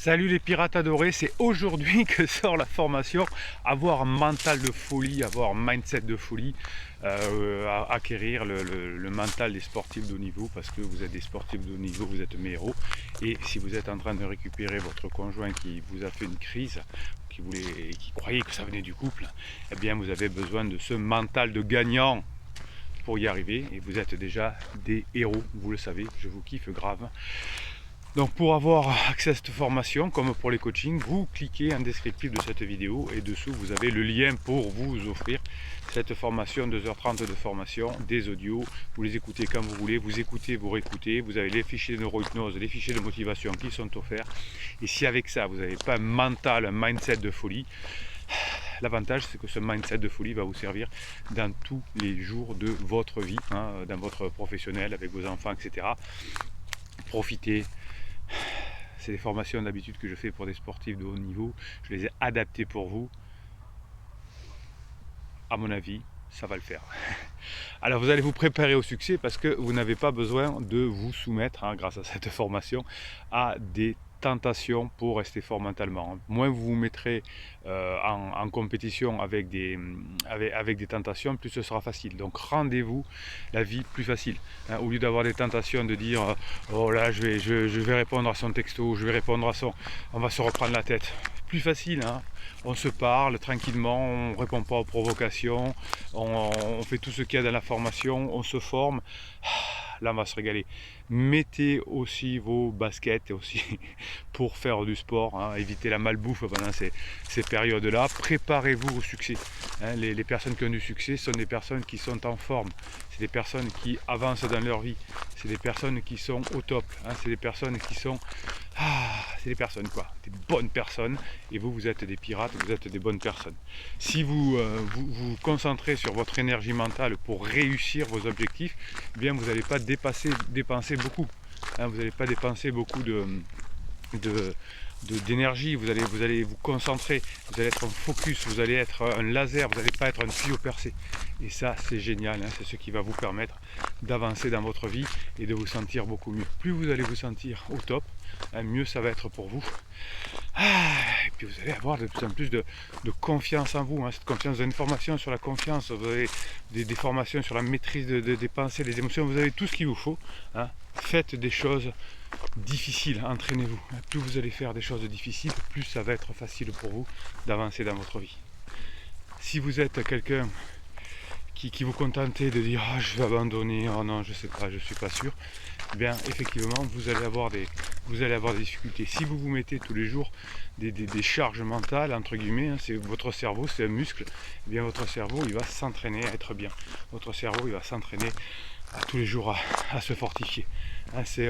Salut les pirates adorés, c'est aujourd'hui que sort la formation avoir un mental de folie, avoir un mindset de folie, acquérir le mental des sportifs de haut niveau, parce que vous êtes des sportifs de haut niveau, vous êtes mes héros. Et si vous êtes en train de récupérer votre conjoint qui vous a fait une crise, qui croyait que ça venait du couple, eh bien vous avez besoin de ce mental de gagnant pour y arriver, et vous êtes déjà des héros, vous le savez, je vous kiffe grave. Donc pour avoir accès à cette formation, comme pour les coachings, vous cliquez en descriptif de cette vidéo et dessous vous avez le lien pour vous offrir cette formation, 2h30 de formation, des audios, vous les écoutez quand vous voulez, vous écoutez, vous réécoutez, vous avez les fichiers de neurohypnose, les fichiers de motivation qui sont offerts. Et si avec ça vous n'avez pas un mental, un mindset de folie, l'avantage c'est que ce mindset de folie va vous servir dans tous les jours de votre vie, dans votre professionnel, avec vos enfants, etc. Profitez. C'est des formations d'habitude que je fais pour des sportifs de haut niveau. Je les ai adaptées pour vous. À mon avis, ça va le faire. Alors vous allez vous préparer au succès parce que vous n'avez pas besoin de vous soumettre, grâce à cette formation, à des tentations pour rester fort mentalement. Moins vous vous mettrez en compétition avec des tentations, plus ce sera facile. Donc rendez-vous la vie plus facile. Au lieu d'avoir des tentations de dire oh là je vais répondre à son texto, je vais répondre à son... On va se reprendre la tête. Plus facile, on se parle tranquillement, on ne répond pas aux provocations, on fait tout ce qu'il y a dans la formation, on se forme. Là on va se régaler. Mettez aussi vos baskets aussi pour faire du sport, évitez la malbouffe pendant ces périodes-là. Préparez-vous au succès. Les personnes qui ont du succès sont des personnes qui sont en forme. C'est des personnes qui avancent dans leur vie. C'est des personnes qui sont au top. C'est des personnes qui sont... c'est des personnes quoi, des bonnes personnes. Et vous êtes des pirates, vous êtes des bonnes personnes. Si vous vous concentrez sur votre énergie mentale pour réussir vos objectifs, eh bien vous n'allez pas dépenser beaucoup. Vous n'allez pas dépenser beaucoup d'énergie, vous allez vous concentrer, vous allez être en focus, vous allez être un laser, vous n'allez pas être un tuyau percé. Et ça c'est génial, c'est ce qui va vous permettre d'avancer dans votre vie et de vous sentir beaucoup mieux. Plus vous allez vous sentir au top, mieux ça va être pour vous. Et puis vous allez avoir de plus en plus de confiance en vous, cette confiance. Vous avez une formation sur la confiance, vous avez des formations sur la maîtrise des pensées, des émotions, vous avez tout ce qu'il vous faut. Faites des choses difficiles, entraînez-vous. Plus vous allez faire des choses difficiles, plus ça va être facile pour vous d'avancer dans votre vie. Si vous êtes quelqu'un qui vous contentez de dire je vais abandonner, oh non je sais pas, je suis pas sûr, eh bien effectivement vous allez avoir des difficultés. Si vous vous mettez tous les jours des charges mentales entre guillemets, c'est votre cerveau, c'est un muscle, eh bien votre cerveau il va s'entraîner à être bien. Votre cerveau il va s'entraîner tous les jours à se fortifier.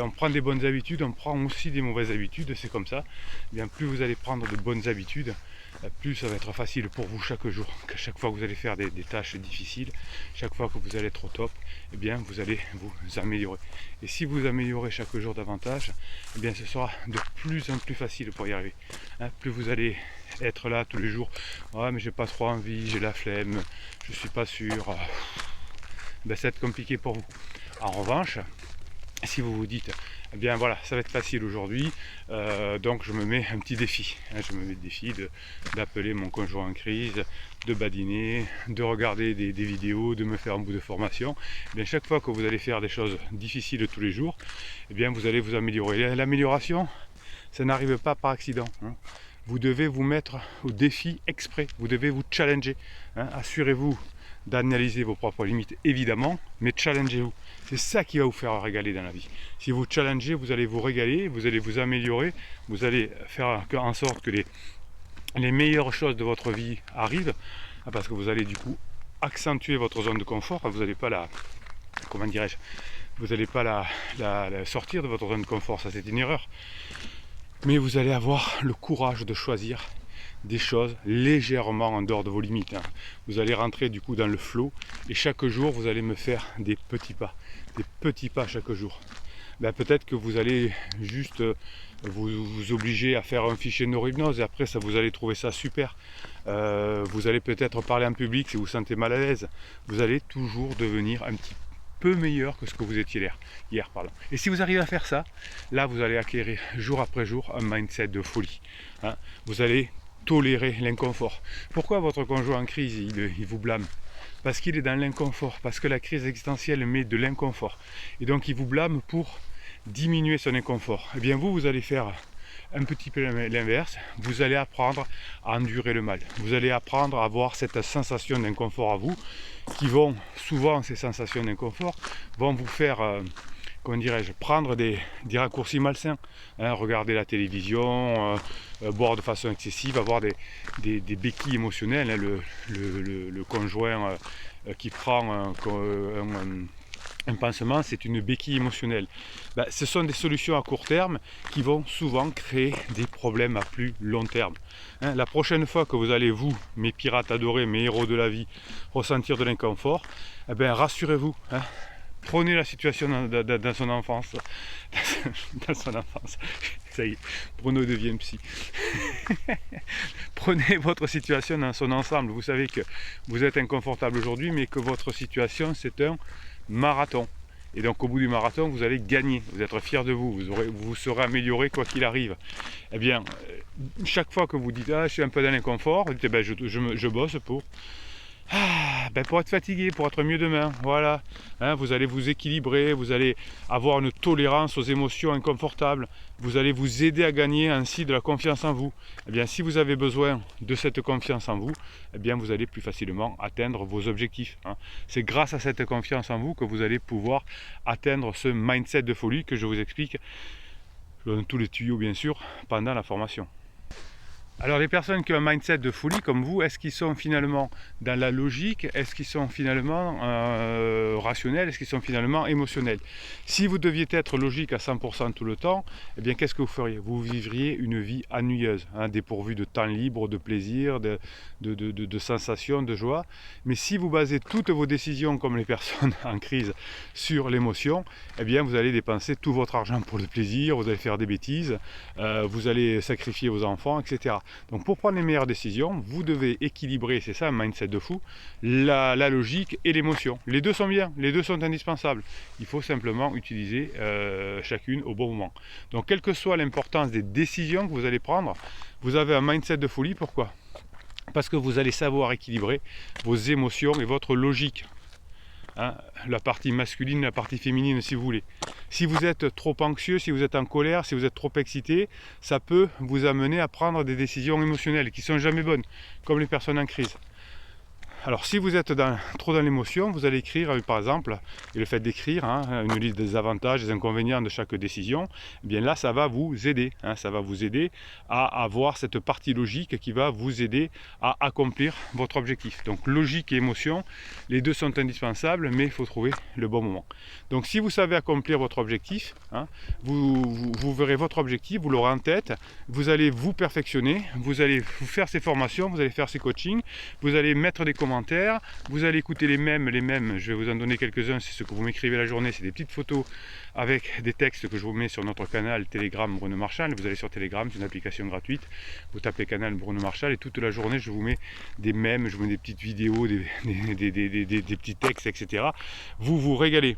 On prend des bonnes habitudes, on prend aussi des mauvaises habitudes, c'est comme ça. Eh bien plus vous allez prendre de bonnes habitudes, plus ça va être facile pour vous chaque jour. Chaque fois que vous allez faire des tâches difficiles, chaque fois que vous allez être au top, eh bien vous allez vous améliorer. Et si vous améliorez chaque jour davantage, eh bien ce sera de plus en plus facile pour y arriver. Plus vous allez être là tous les jours, ouais mais j'ai pas trop envie, j'ai la flemme, je suis pas sûr, ben, ça va être compliqué pour vous. En revanche, si vous vous dites eh bien voilà ça va être facile aujourd'hui, donc je me mets un petit défi, je me mets le défi d'appeler mon conjoint en crise, de badiner, de regarder des vidéos, de me faire un bout de formation. Eh bien chaque fois que vous allez faire des choses difficiles tous les jours, eh bien vous allez vous améliorer. L'amélioration ça n'arrive pas par accident, vous devez vous mettre au défi exprès, vous devez vous challenger, assurez-vous d'analyser vos propres limites évidemment, mais challengez-vous. C'est ça qui va vous faire régaler dans la vie. Si vous challengez, vous allez vous régaler, vous allez vous améliorer, vous allez faire en sorte que les meilleures choses de votre vie arrivent, parce que vous allez du coup accentuer votre zone de confort. Vous n'allez pas comment dirais-je, vous n'allez pas la sortir de votre zone de confort, ça c'est une erreur. Mais vous allez avoir le courage de choisir des choses légèrement en dehors de vos limites. Vous allez rentrer du coup dans le flow et chaque jour vous allez me faire des petits pas chaque jour. Peut-être que vous allez juste vous obliger à faire un fichier de neurohypnose et après ça vous allez trouver ça super. Vous allez peut-être parler en public si vous vous sentez mal à l'aise. Vous allez toujours devenir un peu meilleur que ce que vous étiez hier. Et si vous arrivez à faire ça, là vous allez acquérir jour après jour un mindset de folie. Hein. Vous allez tolérer l'inconfort. Pourquoi votre conjoint en crise, il vous blâme? Parce qu'il est dans l'inconfort, parce que la crise existentielle met de l'inconfort. Et donc il vous blâme pour diminuer son inconfort. Eh bien vous allez faire un petit peu l'inverse, vous allez apprendre à endurer le mal. Vous allez apprendre à avoir cette sensation d'inconfort à vous, qui vont, souvent ces sensations d'inconfort, vont vous faire, comment dirais-je, prendre des raccourcis malsains. Hein, regarder la télévision, boire de façon excessive, avoir des béquilles émotionnelles. Hein, le conjoint qui prend un pansement, c'est une béquille émotionnelle. Ben, ce sont des solutions à court terme qui vont souvent créer des problèmes à plus long terme. Hein, la prochaine fois que vous allez, vous, mes pirates adorés, mes héros de la vie, ressentir de l'inconfort, eh ben, rassurez-vous, hein, prenez la situation dans son enfance. Dans son enfance. Ça y est, Bruno devient psy. Prenez votre situation dans son ensemble. Vous savez que vous êtes inconfortable aujourd'hui, mais que votre situation, c'est un marathon. Et donc au bout du marathon, vous allez gagner, vous êtes fier de vous, vous serez amélioré quoi qu'il arrive. Eh bien, chaque fois que vous dites « Ah, je suis un peu dans l'inconfort », dites ben, je bosse pour être fatigué, pour être mieux demain. Voilà, hein, vous allez vous équilibrer, vous allez avoir une tolérance aux émotions inconfortables, vous allez vous aider à gagner ainsi de la confiance en vous. Eh bien, si vous avez besoin de cette confiance en vous, eh bien, vous allez plus facilement atteindre vos objectifs. Hein. C'est grâce à cette confiance en vous que vous allez pouvoir atteindre ce mindset de folie que je vous explique. Je donne tous les tuyaux, bien sûr, pendant la formation. Alors les personnes qui ont un mindset de folie comme vous, est-ce qu'ils sont finalement dans la logique? Est-ce qu'ils sont finalement rationnels? Est-ce qu'ils sont finalement émotionnels? Si vous deviez être logique à 100% tout le temps, eh bien qu'est-ce que vous feriez? Vous vivriez une vie ennuyeuse, hein, dépourvue de temps libre, de plaisir, de sensations, de joie. Mais si vous basez toutes vos décisions, comme les personnes en crise, sur l'émotion, eh bien vous allez dépenser tout votre argent pour le plaisir, vous allez faire des bêtises, vous allez sacrifier vos enfants, etc. Donc pour prendre les meilleures décisions, vous devez équilibrer, c'est ça un mindset de fou, la logique et l'émotion. Les deux sont bien, les deux sont indispensables. Il faut simplement utiliser chacune au bon moment. Donc quelle que soit l'importance des décisions que vous allez prendre, vous avez un mindset de folie. Pourquoi? Parce que vous allez savoir équilibrer vos émotions et votre logique. Hein, la partie masculine, la partie féminine si vous voulez. Si vous êtes trop anxieux, si vous êtes en colère, si vous êtes trop excité, ça peut vous amener à prendre des décisions émotionnelles qui ne sont jamais bonnes, comme les personnes en crise. Alors si vous êtes trop dans l'émotion, vous allez écrire par exemple, et le fait d'écrire une liste des avantages, des inconvénients de chaque décision, eh bien là ça va vous aider, ça va vous aider à avoir cette partie logique qui va vous aider à accomplir votre objectif. Donc logique et émotion, les deux sont indispensables, mais il faut trouver le bon moment. Donc si vous savez accomplir votre objectif, vous verrez votre objectif, vous l'aurez en tête, vous allez vous perfectionner, vous allez vous faire ces formations, vous allez faire ces coachings, vous allez mettre des commentaires, vous allez écouter les mèmes, je vais vous en donner quelques-uns, c'est ce que vous m'écrivez la journée, c'est des petites photos avec des textes que je vous mets sur notre canal Telegram Bruno Marchal. Vous allez sur Telegram, c'est une application gratuite, vous tapez canal Bruno Marchal et toute la journée je vous mets des mèmes, je vous mets des petites vidéos, des petits textes, etc. Vous vous régalez.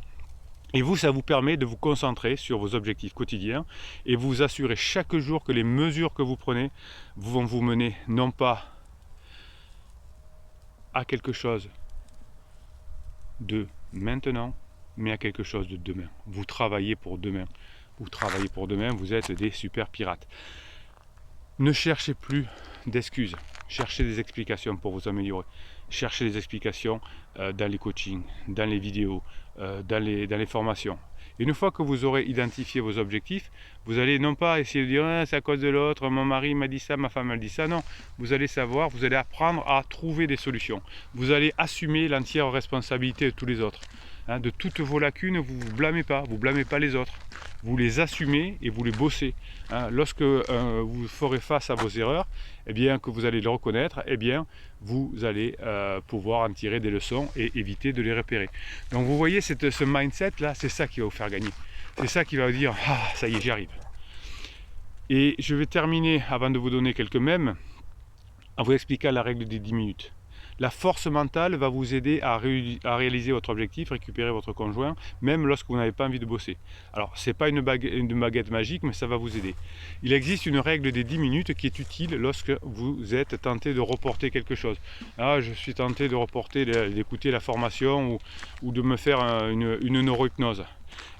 Et vous, ça vous permet de vous concentrer sur vos objectifs quotidiens et vous assurer chaque jour que les mesures que vous prenez vont vous mener non pas à quelque chose de maintenant, mais à quelque chose de demain. Vous travaillez pour demain. Vous travaillez pour demain, vous êtes des super pirates. Ne cherchez plus d'excuses. Cherchez des explications pour vous améliorer. Cherchez des explications dans les coachings, dans les vidéos, dans les formations. Et une fois que vous aurez identifié vos objectifs, vous allez non pas essayer de dire ah, c'est à cause de l'autre, mon mari m'a dit ça, ma femme m'a dit ça. Non, vous allez savoir, vous allez apprendre à trouver des solutions. Vous allez assumer l'entière responsabilité de tous les autres. De toutes vos lacunes, vous ne vous blâmez pas les autres. Vous les assumez et vous les bossez. Lorsque vous ferez face à vos erreurs, eh bien, que vous allez le reconnaître, eh bien, vous allez pouvoir en tirer des leçons et éviter de les repérer. Donc vous voyez, ce mindset-là, c'est ça qui va vous faire gagner. C'est ça qui va vous dire « Ah, ça y est, j'y arrive ». Et je vais terminer, avant de vous donner quelques mèmes, en vous expliquant la règle des 10 minutes. La force mentale va vous aider à réaliser votre objectif, récupérer votre conjoint, même lorsque vous n'avez pas envie de bosser. Alors, ce n'est pas une baguette magique, mais ça va vous aider. Il existe une règle des 10 minutes qui est utile lorsque vous êtes tenté de reporter quelque chose. Ah, je suis tenté de reporter, d'écouter la formation ou de me faire une neurohypnose.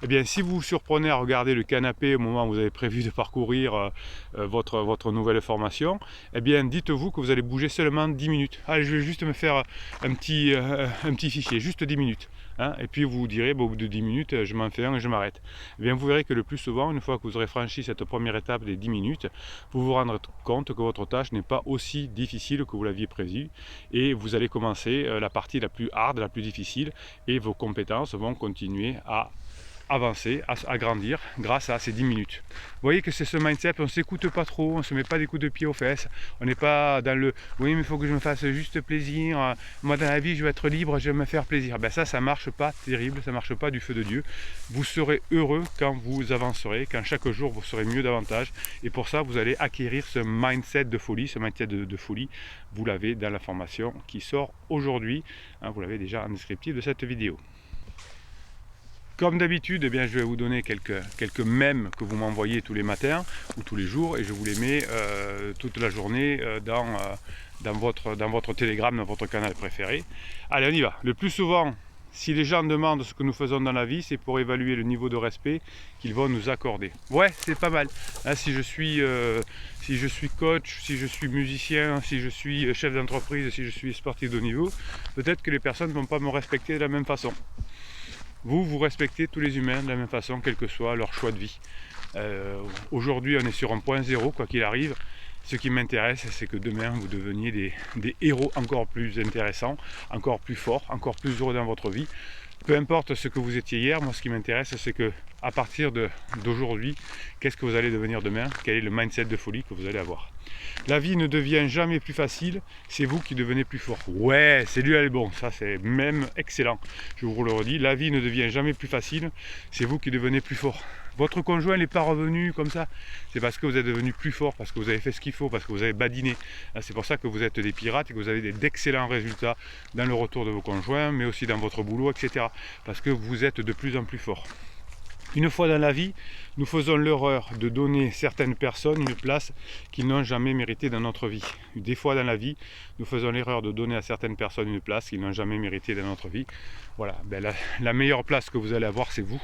Eh bien, si vous vous surprenez à regarder le canapé au moment où vous avez prévu de parcourir votre nouvelle formation, eh bien, dites-vous que vous allez bouger seulement 10 minutes. Allez, je vais juste me faire un petit fichier, juste 10 minutes. Hein, et puis vous vous direz, bon, au bout de 10 minutes, je m'en fais un et je m'arrête. Eh bien, vous verrez que le plus souvent, une fois que vous aurez franchi cette première étape des 10 minutes, vous vous rendrez compte que votre tâche n'est pas aussi difficile que vous l'aviez prévu. Et vous allez commencer la partie la plus hard, la plus difficile, et vos compétences vont continuer à avancer, à grandir grâce à ces 10 minutes. Vous voyez que c'est ce mindset, on ne s'écoute pas trop, on ne se met pas des coups de pied aux fesses, on n'est pas dans le oui mais il faut que je me fasse juste plaisir, moi dans la vie je vais être libre, je vais me faire plaisir. Ben ça marche pas terrible, ça marche pas du feu de Dieu. Vous serez heureux quand vous avancerez, quand chaque jour vous serez mieux davantage, et pour ça vous allez acquérir ce mindset de folie, ce mindset de folie, vous l'avez dans la formation qui sort aujourd'hui, hein, vous l'avez déjà en descriptif de cette vidéo. Comme d'habitude, eh bien, je vais vous donner quelques mèmes que vous m'envoyez tous les matins ou tous les jours et je vous les mets toute la journée dans votre Telegram, dans votre canal préféré. Allez, on y va. Le plus souvent, si les gens demandent ce que nous faisons dans la vie, c'est pour évaluer le niveau de respect qu'ils vont nous accorder. Ouais, c'est pas mal. Hein, si je suis coach, si je suis musicien, si je suis chef d'entreprise, si je suis sportif de haut niveau, peut-être que les personnes ne vont pas me respecter de la même façon. Vous respectez tous les humains de la même façon, quel que soit leur choix de vie. Aujourd'hui, on est sur un point zéro, quoi qu'il arrive. Ce qui m'intéresse, c'est que demain, vous deveniez des héros encore plus intéressants, encore plus forts, encore plus heureux dans votre vie. Peu importe ce que vous étiez hier, moi ce qui m'intéresse, c'est que à partir d'aujourd'hui, qu'est-ce que vous allez devenir demain? Quel est le mindset de folie que vous allez avoir? La vie ne devient jamais plus facile, c'est vous qui devenez plus fort. Ouais, c'est lui, elle est bon, ça c'est même excellent. Je vous le redis, la vie ne devient jamais plus facile, c'est vous qui devenez plus fort. Votre conjoint n'est pas revenu comme ça, c'est parce que vous êtes devenu plus fort, parce que vous avez fait ce qu'il faut, parce que vous avez badiné. C'est pour ça que vous êtes des pirates et que vous avez d'excellents résultats dans le retour de vos conjoints, mais aussi dans votre boulot, etc. Parce que vous êtes de plus en plus fort. Une fois dans la vie, nous faisons l'erreur de donner certaines personnes une place qu'ils n'ont jamais méritée dans notre vie. Des fois dans la vie, nous faisons l'erreur de donner à certaines personnes une place qu'ils n'ont jamais méritée dans notre vie. Voilà, ben la meilleure place que vous allez avoir, c'est vous.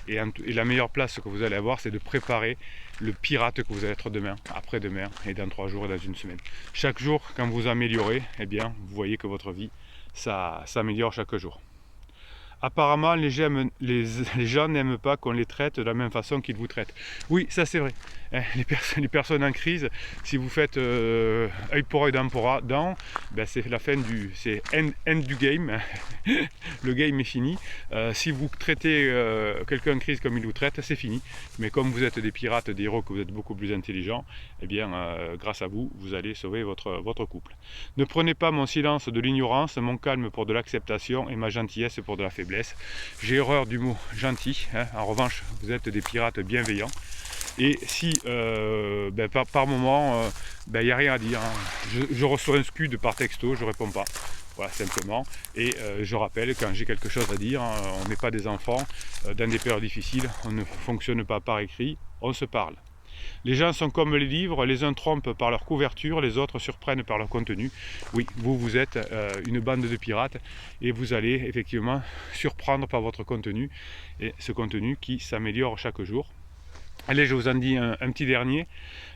Et la meilleure place que vous allez avoir, c'est de préparer le pirate que vous allez être demain, après-demain, et dans 3 jours et dans une semaine. Chaque jour, quand vous améliorez, eh bien, vous voyez que votre vie, ça s'améliore chaque jour. Apparemment, les gens n'aiment pas qu'on les traite de la même façon qu'ils vous traitent. Oui, ça c'est vrai. Les personnes en crise, si vous faites œil pour œil, dent pour dent, ben c'est la fin c'est end du game. Le game est fini. Si vous traitez quelqu'un en crise comme il vous traite, c'est fini. Mais comme vous êtes des pirates, des héros, que vous êtes beaucoup plus intelligents, eh bien, grâce à vous, vous allez sauver votre couple. Ne prenez pas mon silence de l'ignorance, mon calme pour de l'acceptation et ma gentillesse pour de la faiblesse. J'ai horreur du mot gentil. Hein. En revanche, vous êtes des pirates bienveillants. Et si par moment, il n'y a rien à dire, hein. Je reçois un scud par texto, je ne réponds pas. Voilà, simplement. Et je rappelle, quand j'ai quelque chose à dire, hein, on n'est pas des enfants. Dans des périodes difficiles, on ne fonctionne pas par écrit, on se parle. Les gens sont comme les livres, les uns trompent par leur couverture, les autres surprennent par leur contenu. Oui, vous êtes une bande de pirates et vous allez effectivement surprendre par votre contenu, et ce contenu qui s'améliore chaque jour. Allez, je vous en dis un petit dernier.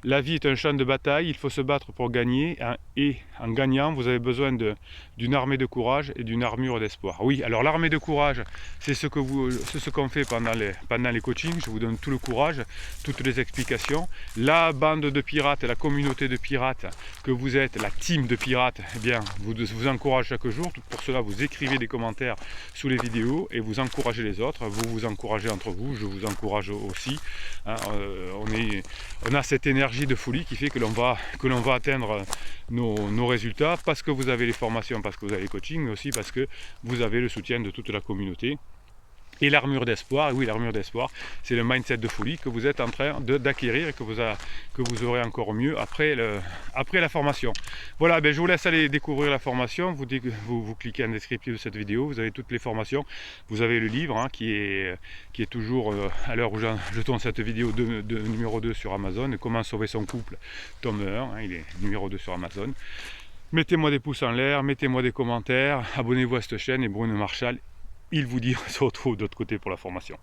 La vie est un champ de bataille, il faut se battre pour gagner, et en gagnant, vous avez besoin d'une armée de courage et d'une armure d'espoir. Oui, alors l'armée de courage, c'est ce qu'on fait pendant les coachings. Je vous donne tout le courage, toutes les explications. La bande de pirates, la communauté de pirates que vous êtes, la team de pirates, eh bien, vous encourage chaque jour. Pour cela, vous écrivez des commentaires sous les vidéos et vous encouragez les autres. Vous vous encouragez entre vous, je vous encourage aussi. Hein, on a cette énergie de folie qui fait que l'on va atteindre nos résultats parce que vous avez les formations, parce que vous avez les coachings, mais aussi parce que vous avez le soutien de toute la communauté. Et l'armure d'espoir, oui, l'armure d'espoir, c'est le mindset de folie que vous êtes en train d'acquérir et que vous aurez encore mieux après la formation. Voilà, ben je vous laisse aller découvrir la formation. Vous cliquez en descriptif de cette vidéo, vous avez toutes les formations. Vous avez le livre hein, qui est toujours, à l'heure où je tourne cette vidéo, de numéro 2 sur Amazon. Comment sauver son couple, tome 1, hein, il est numéro 2 sur Amazon. Mettez-moi des pouces en l'air, mettez-moi des commentaires, abonnez-vous à cette chaîne et Bruno Marchal, il vous dit on se retrouve de l'autre côté pour la formation.